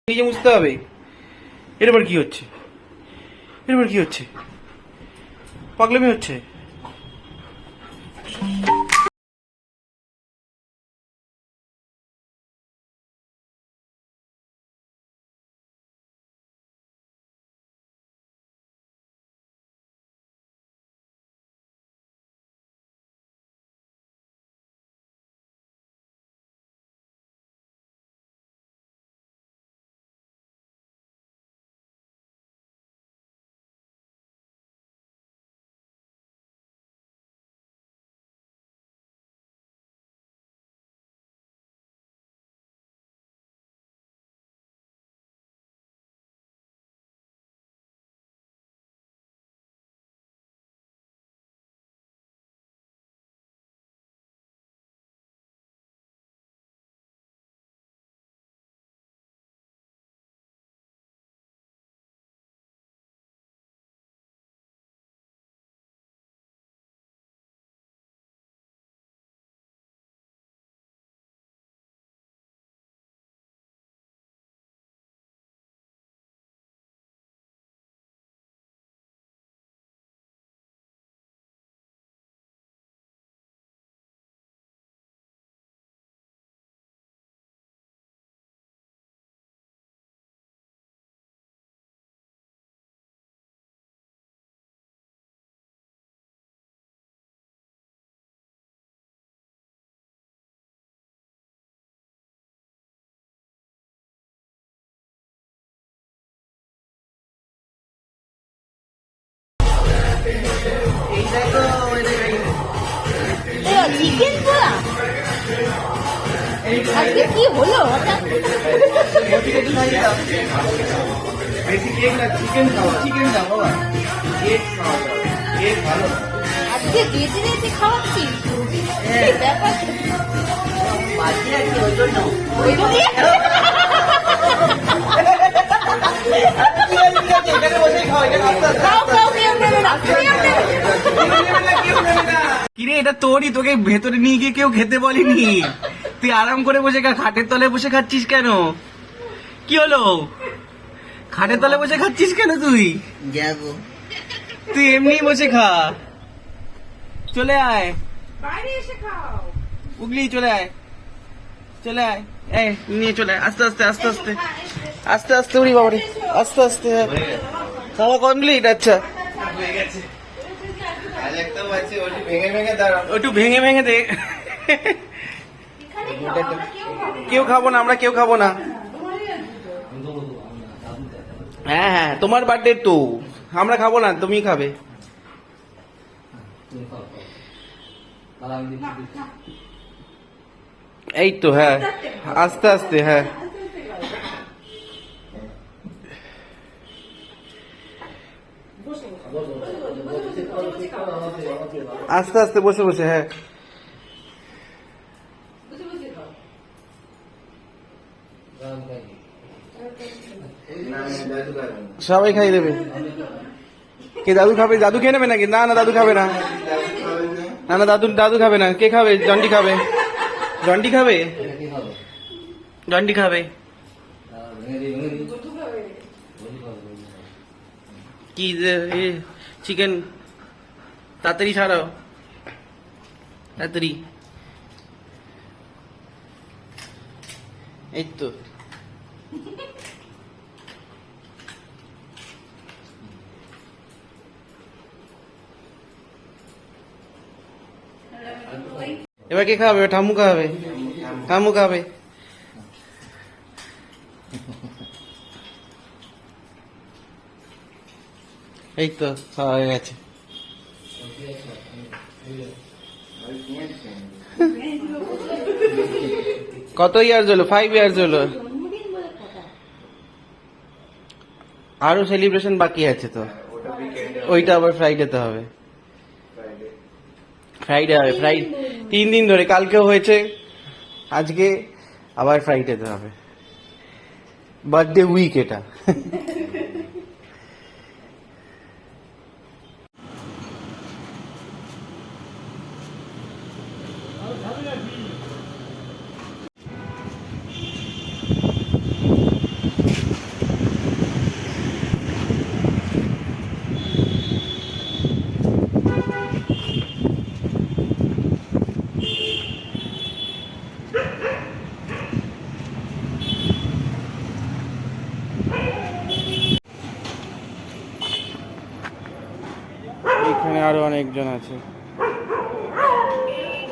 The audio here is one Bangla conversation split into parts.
নিজে বুঝতে হবে। এরপর কি হচ্ছে? এরপর কি হচ্ছে? পাগলামি হচ্ছে। চিকেন পোড়া আজকে কি হলো হঠাৎ? বেশি কেক না, চিকেন খাও, চিকেন দাও বাবা, কেক খাও, কেক ভালো। আজকে বেঁচে বেঁচে খাওয়াচ্ছি এই ব্যাপার বাজে আর কি ওই জন্য কিরে এটা তোরই, তোকে ভেতরে নিয়ে গিয়ে কেউ খেতে বলেনি। তুই আরাম করে বসে খা, খাটের তলে বসে খাচ্ছিস কেন? কি হলো? খাটের তলে বসে খাচ্ছিস কেন তুই? যাবো তুই এমনি বসে খা, চলে আয় বাইরে এসে খাও উগলি, চলে আয়, চলে আয়, এই নিয়ে চলে আয়, আস্তে আস্তে আস্তে আস্তে আস্তে আস্তে, উড়ি বাবারে, আস্তে আস্তে। খাওয়া কমপ্লিট? আচ্ছা, একটু ভেঙে ভেঙে দে। কেউ খাবো না, আমরা কেউ খাবো না। হ্যাঁ হ্যাঁ, তোমার বার্থডে তো, আমরা খাবো না, তুমি খাবে। এই তো, হ্যাঁ, আস্তে আস্তে, হ্যাঁ। আস্তে আস্তে, বসে বসে, হ্যাঁ। সবাই খাই দেবে। কে দাদু খাবে? দাদু খেয়ে নেবে নাকি? না না, দাদু খাবে না, না না, দাদু দাদু খাবে না। কে খাবে? জন্টি খাবে, জন্টি খাবে, জন্টি খাবে। কি চিকেন তাড়াতাড়ি ছাড়াও, তাড়াতাড়ি। এই তো, এবার কে খাবে? ঠাম্মু খাবে, ঠাম্মু খাবে। এই তো খাওয়া হয়ে গেছে। কত ইয়ার্স হলো? 5 ইয়ার্স হলো। আরো সেলিব্রেশন বাকি আছে তো, ওইটা আবার ফ্রাইডেতে হবে। ফ্রাইডে হবে, 3 দিন ধরে, কালকেও হয়েছে, আজকে আবার ফ্রাইডেতে হবে। বার্থডে উইক এটা। এখানে আরো অনেকজন আছে,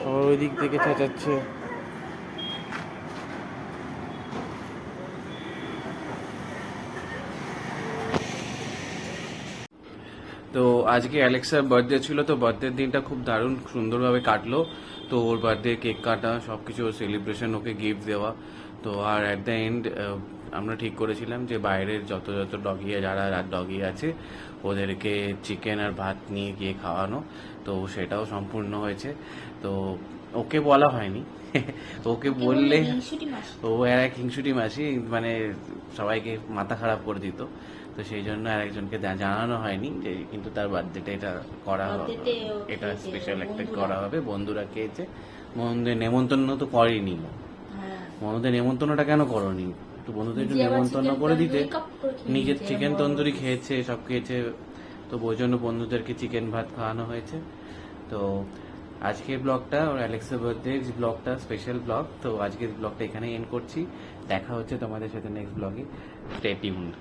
আবার ওই দিক থেকে চেঁচাচ্ছে। তো আজকে অ্যালেক্সার বার্থডে ছিল, তো বার্থডের দিনটা খুব দারুণ সুন্দরভাবে কাটলো। তো ওর বার্থডে কেক কাটা, সব কিছু সেলিব্রেশন, ওকে গিফট দেওয়া। তো আর অ্যাট দ্য এন্ড আমরা ঠিক করেছিলাম যে বাইরের যত যত ডগি যারা ডগি আছে ওদেরকে চিকেন আর ভাত নিয়ে গিয়ে খাওয়ানো। তো সেটাও সম্পূর্ণ হয়েছে। তো ওকে বলা হয়নি, ওকে বললে ও আর এক হিংসুটি মাসি, মানে সবাইকে মাথা খারাপ করে দিত। তো সেই জন্য আর একজনকে জানানো হয়নি যে কিন্তু তার বার্থডেটা এটা করা হবে, এটা স্পেশাল একটা করা হবে। বন্ধুরা খেয়েছে, বন্ধুদের নেমন্তন্ন তো করেনি। বন্ধুদের নেমন্তন্নটা কেন করনি? একটু বন্ধুদের একটু নেমন্তন্ন করে দিতে। নিজের চিকেন তন্দুরি খেয়েছে, সব খেয়েছে, তো ওই জন্য বন্ধুদেরকে চিকেন ভাত খাওয়ানো হয়েছে। তো আজকের ব্লগটা ওর অ্যালেক্সা বার্থডে ব্লগটা স্পেশাল ব্লগ। তো আজকের ব্লগটা এখানে এন্ড করছি। দেখা হচ্ছে তোমাদের সাথে নেক্সট ব্লগে। Stay tuned.